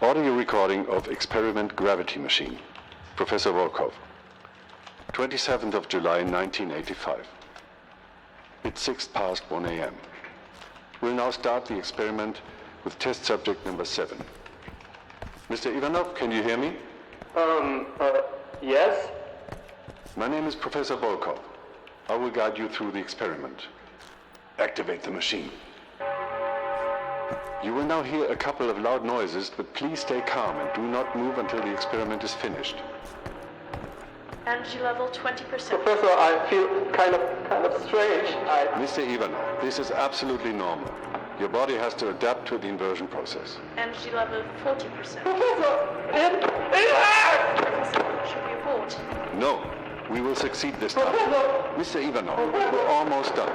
Audio recording of experiment gravity machine, Professor Volkov, 27th of July 1985. It's 1 a.m. We'll now start the experiment with test subject number 7. Mr. Ivanov, can you hear me? Yes? My name is Professor Volkov. I will guide you through the experiment. Activate the machine. You will now hear a couple of loud noises, but please stay calm and do not move until the experiment is finished. Energy level 20%. Professor, I feel kind of strange. Mr. Ivanov, this is absolutely normal. Your body has to adapt to the inversion process. Energy level 40%. Professor, it hurts! Professor, should we abort? No, we will succeed this time. Professor! Mr. Ivanov, we're almost done.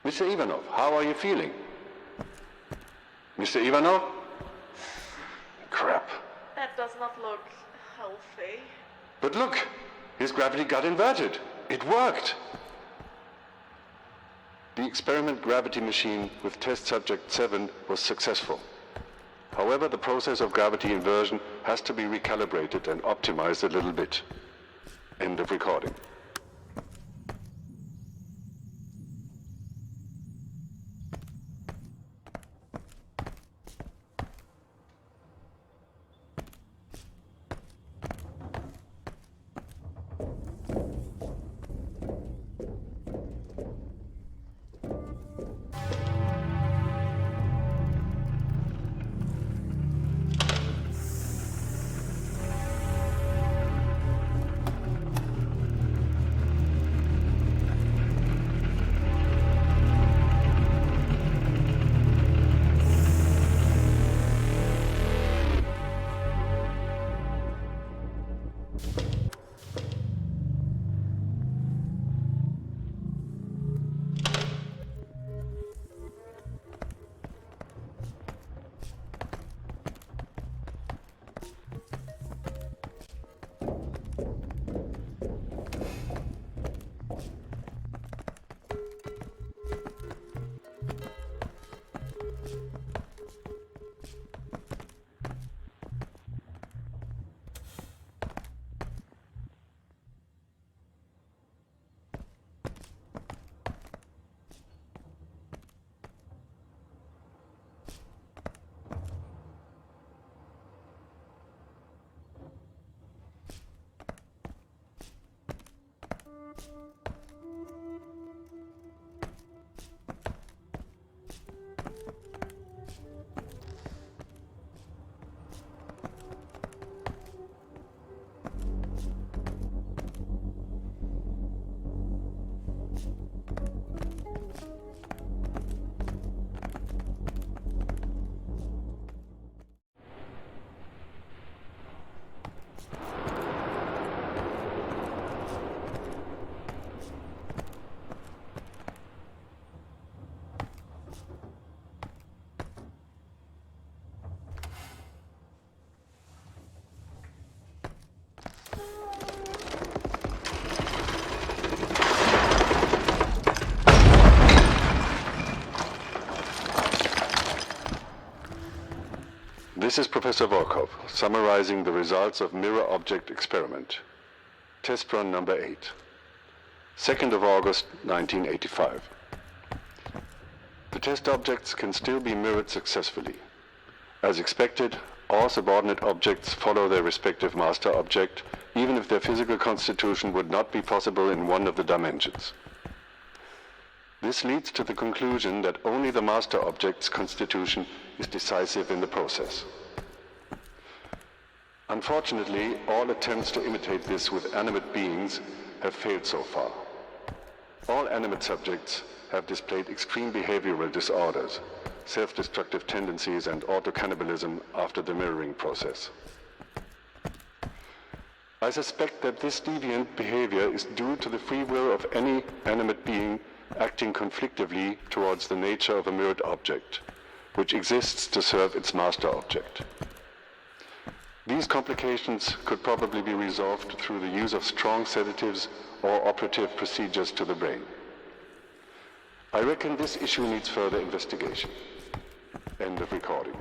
Mr. Ivanov, how are you feeling? Mr. Ivanov? Crap. That does not look healthy. But look, his gravity got inverted. It worked. The experiment gravity machine with test subject 7 was successful. However, the process of gravity inversion has to be recalibrated and optimized a little bit. End of recording. This is Professor Volkov summarizing the results of mirror object experiment. Test run number 8. 2nd of August 1985. The test objects can still be mirrored successfully. As expected, all subordinate objects follow their respective master object, even if their physical constitution would not be possible in one of the dimensions. This leads to the conclusion that only the master object's constitution is decisive in the process. Unfortunately, all attempts to imitate this with animate beings have failed so far. All animate subjects have displayed extreme behavioral disorders, self-destructive tendencies, and autocannibalism after the mirroring process. I suspect that this deviant behavior is due to the free will of any animate being acting conflictively towards the nature of a mirrored object, which exists to serve its master object. These complications could probably be resolved through the use of strong sedatives or operative procedures to the brain. I reckon this issue needs further investigation. End of recording.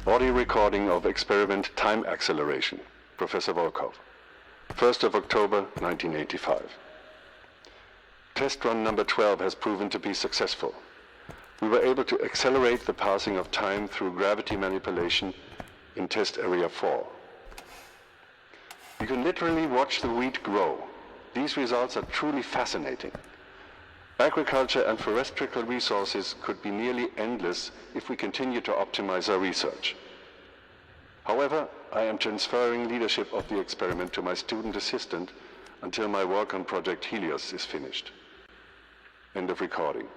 Audio recording of experiment time acceleration, Professor Volkov. 1st of October 1985. Test run number 12 has proven to be successful. We were able to accelerate the passing of time through gravity manipulation in test area 4. You can literally watch the wheat grow. These results are truly fascinating. Agriculture and forestry resources could be nearly endless if we continue to optimize our research. However, I am transferring leadership of the experiment to my student assistant until my work on Project Helios is finished. End of recording.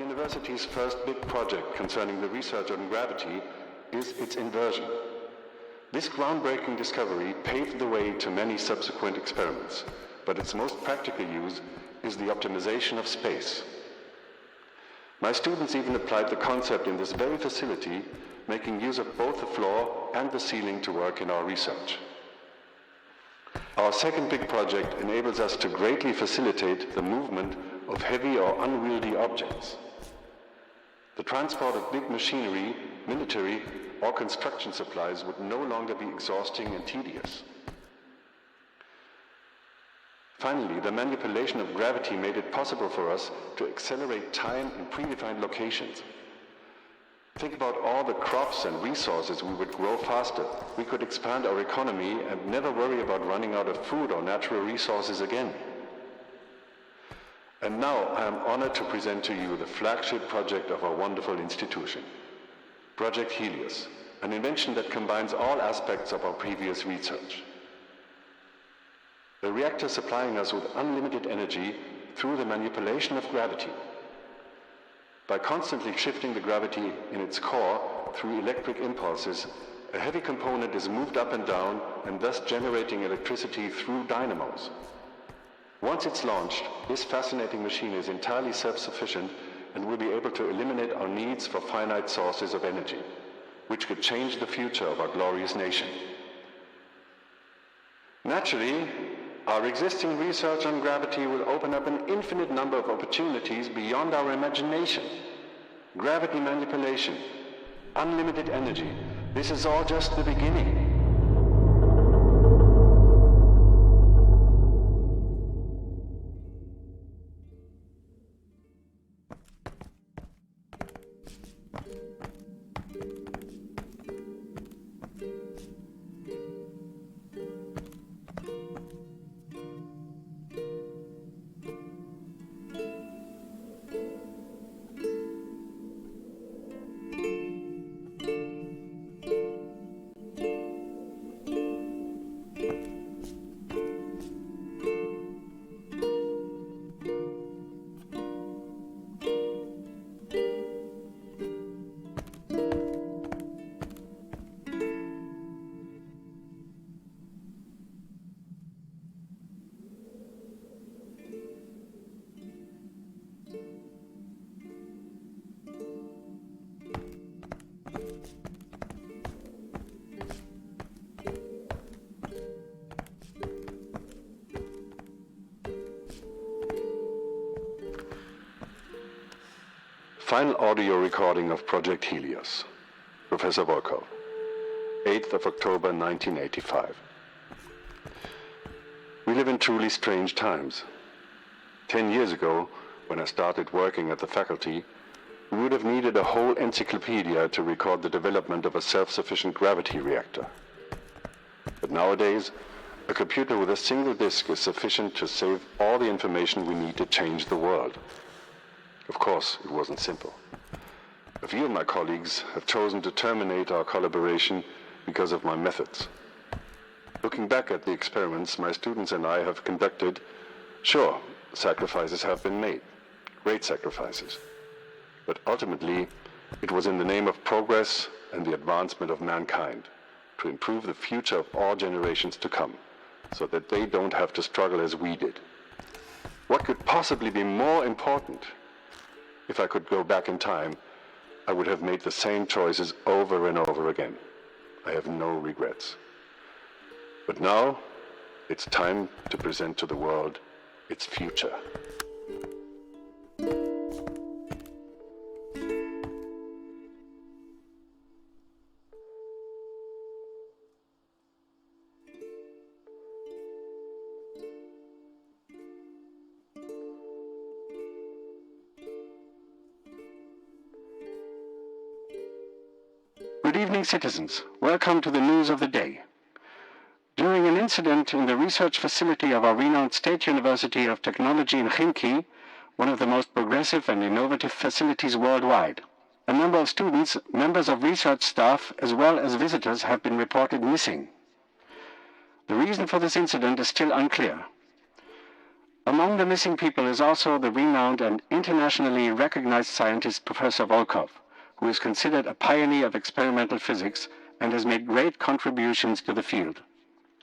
university's first big project concerning the research on gravity is its inversion. This groundbreaking discovery paved the way to many subsequent experiments, but its most practical use is the optimization of space. My students even applied the concept in this very facility, making use of both the floor and the ceiling to work in our research. Our second big project enables us to greatly facilitate the movement of heavy or unwieldy objects. The transport of big machinery, military, or construction supplies would no longer be exhausting and tedious. Finally, the manipulation of gravity made it possible for us to accelerate time in predefined locations. Think about all the crops and resources we would grow faster. We could expand our economy and never worry about running out of food or natural resources again. And now I am honored to present to you the flagship project of our wonderful institution, Project Helios, an invention that combines all aspects of our previous research. The reactor supplying us with unlimited energy through the manipulation of gravity. By constantly shifting the gravity in its core through electric impulses, a heavy component is moved up and down and thus generating electricity through dynamos. Once it's launched, this fascinating machine is entirely self-sufficient and will be able to eliminate our needs for finite sources of energy, which could change the future of our glorious nation. Naturally, our existing research on gravity will open up an infinite number of opportunities beyond our imagination. Gravity manipulation, unlimited energy, this is all just the beginning. Final audio recording of Project Helios. Professor Volkov. 8th of October 1985. We live in truly strange times. 10 years ago, when I started working at the faculty, we would have needed a whole encyclopedia to record the development of a self-sufficient gravity reactor. But nowadays, a computer with a single disk is sufficient to save all the information we need to change the world. Of course, it wasn't simple. A few of my colleagues have chosen to terminate our collaboration because of my methods. Looking back at the experiments my students and I have conducted, sure, sacrifices have been made, great sacrifices. But ultimately, it was in the name of progress and the advancement of mankind, to improve the future of all generations to come, so that they don't have to struggle as we did. What could possibly be more important? If I could go back in time, I would have made the same choices over and over again. I have no regrets. But now, it's time to present to the world its future. Good evening, citizens. Welcome to the news of the day. During an incident in the research facility of our renowned State University of Technology in Khimki, one of the most progressive and innovative facilities worldwide, a number of students, members of research staff, as well as visitors have been reported missing. The reason for this incident is still unclear. Among the missing people is also the renowned and internationally recognized scientist Professor Volkov, who is considered a pioneer of experimental physics and has made great contributions to the field.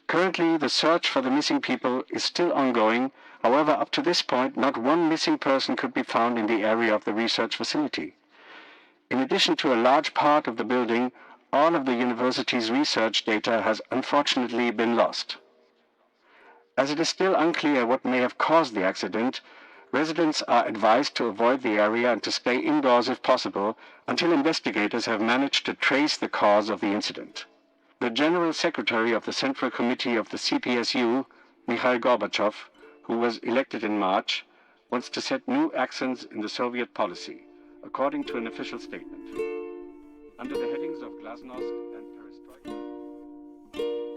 Currently, the search for the missing people is still ongoing. However, up to this point, not one missing person could be found in the area of the research facility. In addition to a large part of the building, all of the university's research data has unfortunately been lost. As it is still unclear what may have caused the accident, residents are advised to avoid the area and to stay indoors if possible until investigators have managed to trace the cause of the incident. The General Secretary of the Central Committee of the CPSU, Mikhail Gorbachev, who was elected in March, wants to set new accents in the Soviet policy, according to an official statement. Under the headings of Glasnost and Perestroika.